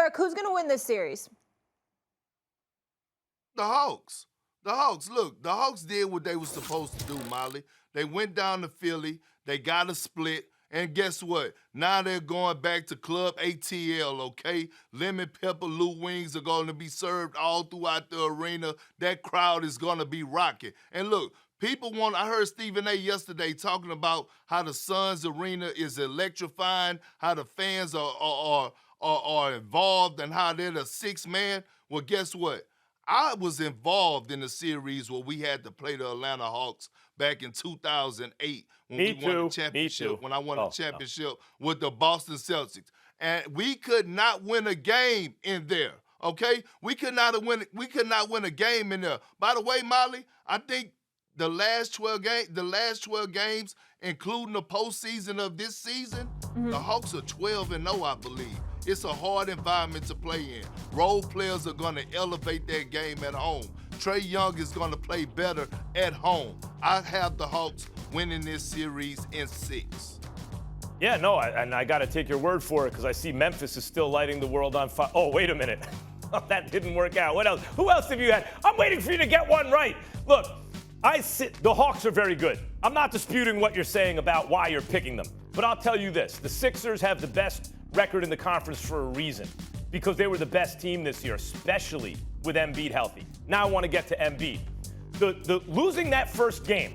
Perk, who's going to win this series? The Hawks. The Hawks. Look, the Hawks did what they were supposed to do, Molly. They went down to Philly. They got a split. And guess what? Now they're going back to Club ATL, okay? Lemon pepper Lou wings are going to be served all throughout the arena. That crowd is going to be rocking. And look, I heard Stephen A. yesterday talking about how the Suns arena is electrifying, how the fans are involved, and how they're the sixth man. Well, guess what? I was involved in the series where we had to play the Atlanta Hawks back in 2008 when we won the championship. When I won the championship with the Boston Celtics, and we could not win a game in there. Okay, we could not win a game in there. By the way, Molly, I think the last 12 games, including the postseason of this season, the Hawks are 12-0, I believe. It's a hard environment to play in. Role players are going to elevate their game at home. Trae Young is going to play better at home. I have the Hawks winning this series in 6. Yeah, no, and I got to take your word for it because I see Memphis is still lighting the world on fire. Oh, wait a minute. That didn't work out. What else? Who else have you had? I'm waiting for you to get one right. Look, the Hawks are very good. I'm not disputing what you're saying about why you're picking them. But I'll tell you this. The Sixers have the best record in the conference for a reason, because they were the best team this year, especially with Embiid healthy. Now I want to get to Embiid. The losing that first game,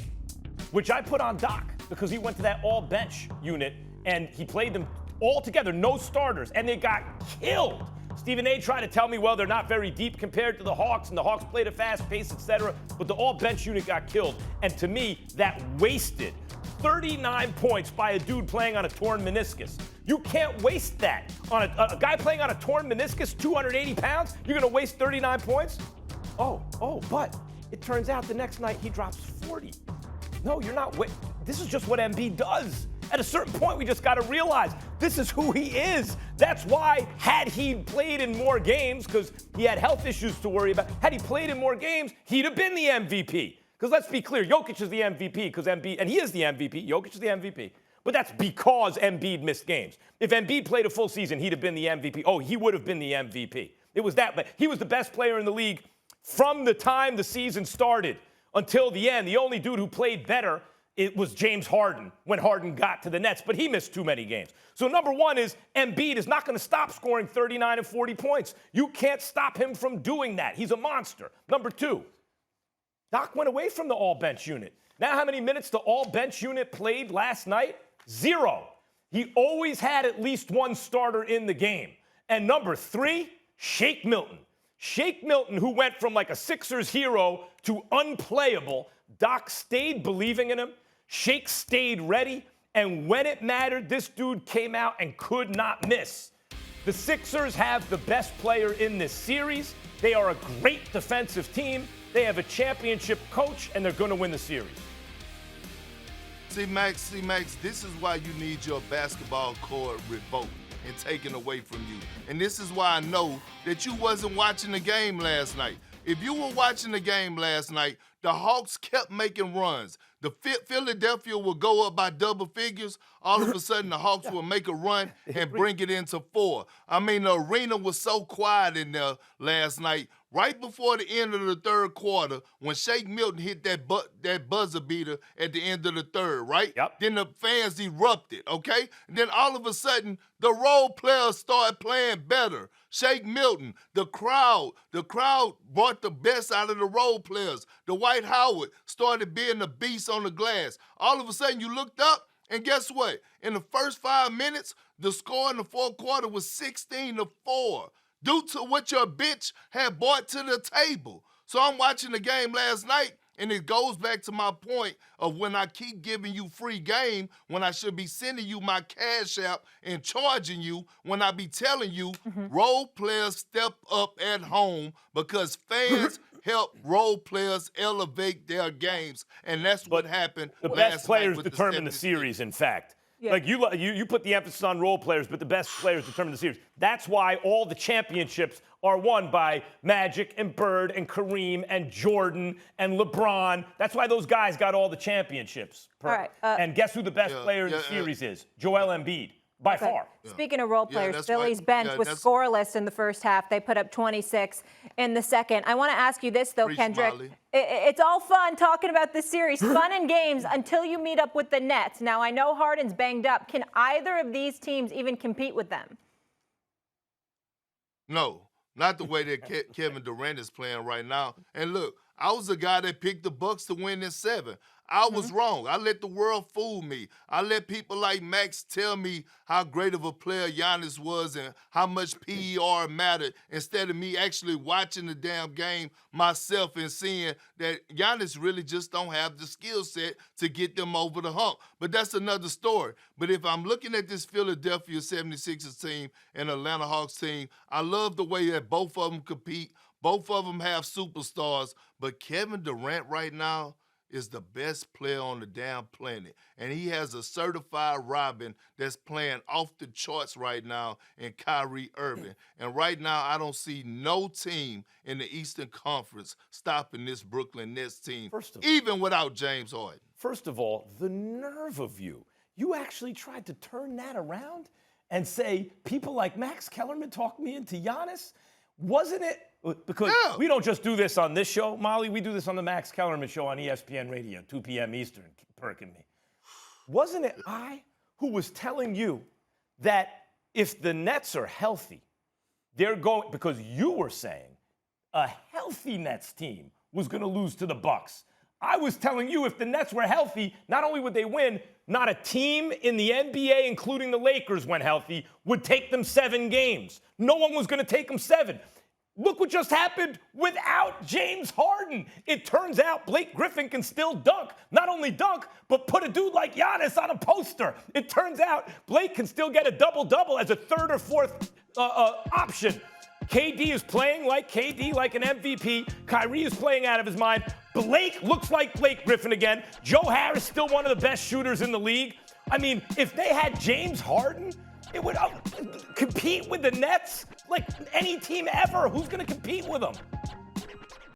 which I put on Doc because he went to that all-bench unit and he played them all together, no starters, and they got killed. Stephen A. tried to tell me, well, they're not very deep compared to the Hawks, and the Hawks played at fast pace, etc., but the all-bench unit got killed. And to me, that wasted 39 points by a dude playing on a torn meniscus. You can't waste that. On a guy playing on a torn meniscus, 280 pounds, you're going to waste 39 points? But it turns out the next night he drops 40. No, you're not. This is just what Embiid does. At a certain point, we just got to realize this is who he is. That's why, had he played in more games, because he had health issues to worry about, had he played in more games, he'd have been the MVP. Because let's be clear, Jokic is the MVP because Embiid, and he is the MVP. Jokic is the MVP. But that's because Embiid missed games. If Embiid played a full season, he'd have been the MVP. Oh, he would have been the MVP. It was that, but he was the best player in the league from the time the season started until the end. The only dude who played better, it was James Harden when Harden got to the Nets, but he missed too many games. So number one is Embiid is not going to stop scoring 39 and 40 points. You can't stop him from doing that. He's a monster. Number two, Doc went away from the all-bench unit. Now how many minutes the all-bench unit played last night? 0. He always had at least one starter in the game. And number three, Shake Milton. Shake Milton, who went from like a Sixers hero to unplayable. Doc stayed believing in him. Shake stayed ready. And when it mattered, this dude came out and could not miss. The Sixers have the best player in this series. They are a great defensive team. They have a championship coach, and they're going to win the series. See, Max, this is why you need your basketball court revoked and taken away from you. And this is why I know that you wasn't watching the game last night. If you were watching the game last night, the Hawks kept making runs. The Philadelphia will go up by double figures. All of a sudden, the Hawks will make a run and bring it into 4. I mean, the arena was so quiet in there last night. Right before the end of the third quarter, when Shake Milton hit that buzzer beater at the end of the third, right? Yep. Then the fans erupted, okay? And then all of a sudden, the role players started playing better. Shake Milton, the crowd brought the best out of the role players. Dwight Howard started being the beast on the glass. All of a sudden, you looked up, and guess what? In the first 5 minutes, the score in the fourth quarter was 16-4. Due to what your bitch had brought to the table. So I'm watching the game last night, and it goes back to my point of when I keep giving you free game, when I should be sending you my cash app and charging you, when I be telling you role players step up at home because fans help role players elevate their games. And that's what happened the last best players night with determine the series, in fact. Yeah. Like you put the emphasis on role players, but the best players determine the series. That's why all the championships are won by Magic and Bird and Kareem and Jordan and LeBron. That's why those guys got all the championships. All right. And guess who the best player in the series is? Joel Embiid. by Okay. far. Speaking of role players, that's Philly's right. bench Yeah, was that's- scoreless in the first half. They put up 26 in the second. I want to ask you this, though, Preach, Kendrick. Molly. It's all fun talking about this series, fun and games until you meet up with the Nets. Now, I know Harden's banged up. Can either of these teams even compete with them? No, not the way that Kevin Durant is playing right now. And look, I was the guy that picked the Bucks to win in 7. I was wrong. I let the world fool me. I let people like Max tell me how great of a player Giannis was and how much PER mattered instead of me actually watching the damn game myself and seeing that Giannis really just don't have the skill set to get them over the hump. But that's another story. But if I'm looking at this Philadelphia 76ers team and Atlanta Hawks team, I love the way that both of them compete. Both of them have superstars. But Kevin Durant right now is the best player on the damn planet. And he has a certified Robin that's playing off the charts right now in Kyrie Irving. And right now, I don't see no team in the Eastern Conference stopping this Brooklyn Nets team, even without James Harden. First of all, the nerve of you. You actually tried to turn that around and say people like Max Kellerman talked me into Giannis? Wasn't it? Because we don't just do this on this show, Molly. We do this on the Max Kellerman show on ESPN Radio, 2 p.m. Eastern, Perk and me. Wasn't it I who was telling you that if the Nets are healthy, they're going, because you were saying a healthy Nets team was going to lose to the Bucks. I was telling you if the Nets were healthy, not only would they win, not a team in the NBA, including the Lakers when healthy, would take them 7 games. No one was going to take them 7. Look what just happened without James Harden. It turns out Blake Griffin can still dunk. Not only dunk, but put a dude like Giannis on a poster. It turns out Blake can still get a double-double as a 3rd or 4th option. KD is playing like KD, like an MVP. Kyrie is playing out of his mind. Blake looks like Blake Griffin again. Joe Harris, still one of the best shooters in the league. I mean, if they had James Harden, it would compete with the Nets like any team ever. Who's going to compete with them?